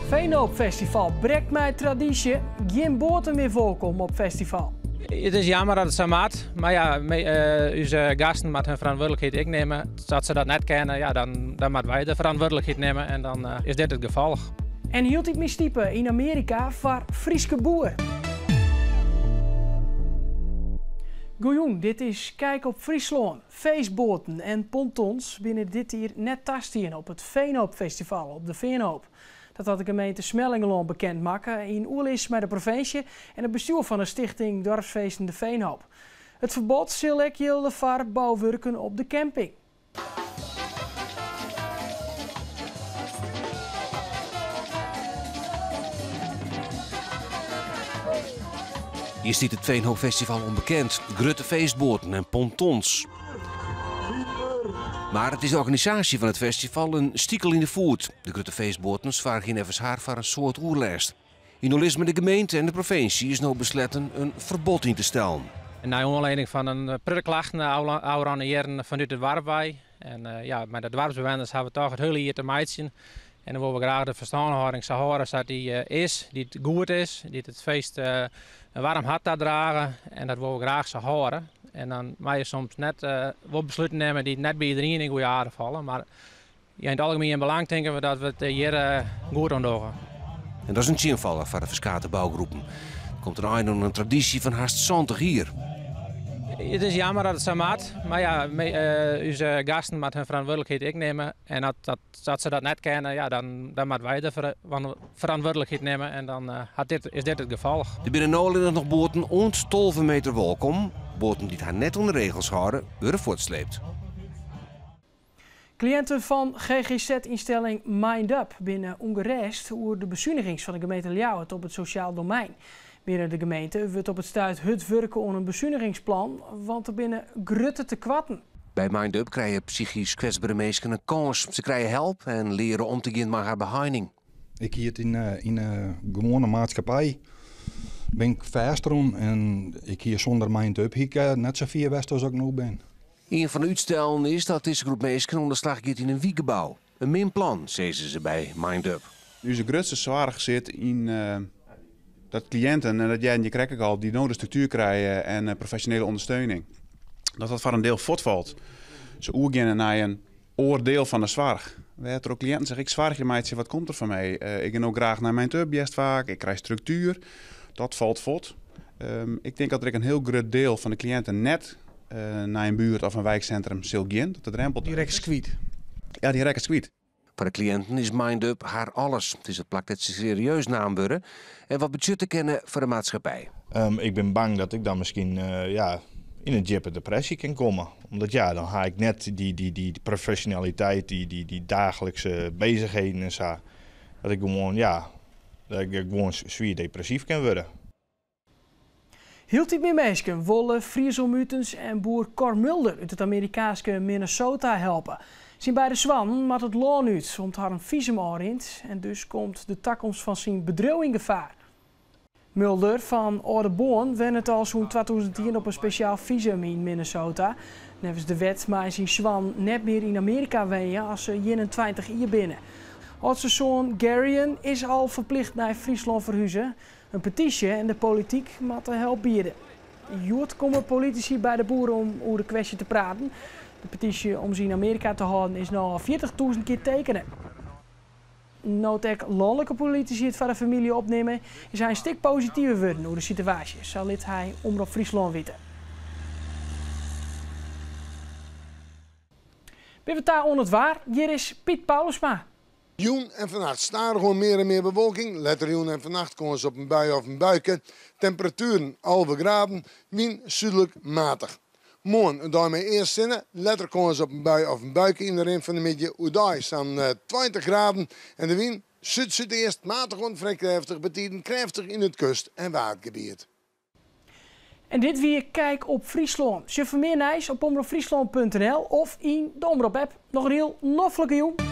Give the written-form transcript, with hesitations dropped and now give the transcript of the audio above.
Veenhoopfestival breekt mij traditie. Geen boten meer voorkomen op festival. Het is jammer dat het zo maakt, maar ja, onze gasten moeten hun verantwoordelijkheid ook nemen. Als ze dat net kennen, ja, dan moeten wij de verantwoordelijkheid nemen en dan is dit het geval. En hield ik me stiepen in Amerika voor Frieske boer. Goejoen, dit is Kijk op Friesland. Feestboten en pontons binnen dit hier net tastien op het Veenhoopfestival op de Veenhoop. Dat had de gemeente Smellingeland bekend maken in oerlis met de provincie en het bestuur van de stichting Dorpsfeesten de Veenhoop. Het verbod zal ook gelden voor bouwwerken op de camping. Hier stiet het Veenhoopfestival onbekend. Grutte feestboten en pontons. Maar het is de organisatie van het festival een stiekel in de voet. De Grutte feestboten vragen in Evershaar voor een soort oerlijst. In oorlis met de gemeente en de provincie is nou besloten een verbod in te stellen. En naar aanleiding van een prikklachten oude jaren vanuit het Warpwij. En ja, met de dwarpsbewoners hebben we toch het hele hier te maken. En dan willen we graag de verstandhouding zo horen dat die is, die het goed is, die het feest een warm hart dragen. En dat willen we graag zo horen. En dan mag je soms net wel besluiten nemen die net bij iedereen in goede aarde vallen. Maar in het algemeen belang denken we dat we het hier goed aan doen. En dat is een chinvaller voor de verskate bouwgroepen. Er komt een traditie van haast 70 hier. Het is jammer dat het zo maakt, maar ja, onze gasten moeten hun verantwoordelijkheid ook nemen. En als ze dat net kennen, ja, dan moeten wij de verantwoordelijkheid nemen en dan is dit het geval. Er binnen Noorland nog boten ons 12 meter welkom. Boten die het haar net onder de regels houden, worden voortsleept. Cliënten van GGZ-instelling MindUp binnen ongerust over de bezuinigings van de gemeente Ljouwert op het sociaal domein. Binnen de gemeente wordt op het stuit het werken aan een bezuinigingsplan, want er binnen grutte te kwatten. Bij MindUp krijgen psychisch kwetsbare mensen een kans. Ze krijgen help en leren om te gaan met haar behinding. Ik hier in een gewone maatschappij ben ik verstrom en ik hier zonder MindUp hier net zo vier west als ik nu ben. Een van de uitstellen is dat deze groep mensen onder slag gaat in een wiekgebouw. Een minplan, zeggen ze bij MindUp. Onze grootste zorg zit in dat cliënten, en dat jij en je krijgt al, die nodige structuur krijgen en professionele ondersteuning. Dat voor een deel voortvalt. Ze oergennen naar een oordeel van de zorg. We hebben ook cliënten zeggen, ik zwaar je meidje, wat komt er van mij? Ik ga ook graag naar mijn tub, best vaak, ik krijg structuur. Dat valt voort. Ik denk dat er een heel groot deel van de cliënten net naar een buurt of een wijkcentrum zal gaan. Dat de drempel Direct squeet. Ja, direct squeet. Voor de cliënten is MindUp haar alles. Het is het plak dat ze serieus naamburren en wat budgetten kennen voor de maatschappij. Ik ben bang dat ik dan misschien in een diepe depressie kan komen. Omdat ja, dan ga ik net die professionaliteit, die dagelijkse bezigheden en zo. Dat ik gewoon zwaar depressief kan worden. Hield die meer mensen willen Friesel Mutens en boer Cor Mulder uit het Amerikaanse Minnesota helpen. Zijn bij de Zwan maakt het loon uit om haar een visum aanrint en dus komt de toekomst van zijn bedrijf in gevaar. Mulder van Oudeborn went het al zo'n 2010 op een speciaal visum in Minnesota. Nevens de wet maar zijn Zwan net meer in Amerika wonen als ze 21 jaar binnen. Onze zoon Garion is al verplicht naar Friesland verhuizen. Een petitie en de politiek moeten help bieden. Joert komen politici bij de boeren om over de kwestie te praten. De petitie om ze in Amerika te houden is nu 40.000 keer tekenen. Notek landelijke politici het van de familie opnemen, is hij een stuk positiever worden over de situatie. Zo liet hij Omroep Friesland weten. Ben we daar on het waar? Hier is Piet Paulusma. Joen en vannacht staan er gewoon meer en meer bewolking. Letter joen en vannacht komen ze op een bui of een buiken. Temperaturen 11 graden, wind zuidelijk matig. Morgen daarmee eerst zinnen. Letter komen ze op een bui of een buiken in de rim van de middag. Oedai staan 20 graden en de wind zuid-zuideerst matig en vrij krachtig, betiden krachtig in het kust- en watergebied. En dit weer Kijk op Friesland. Je voor meer nieuws op omroepfriesland.nl of in de Omroep app. Nog een heel noffelijke jong.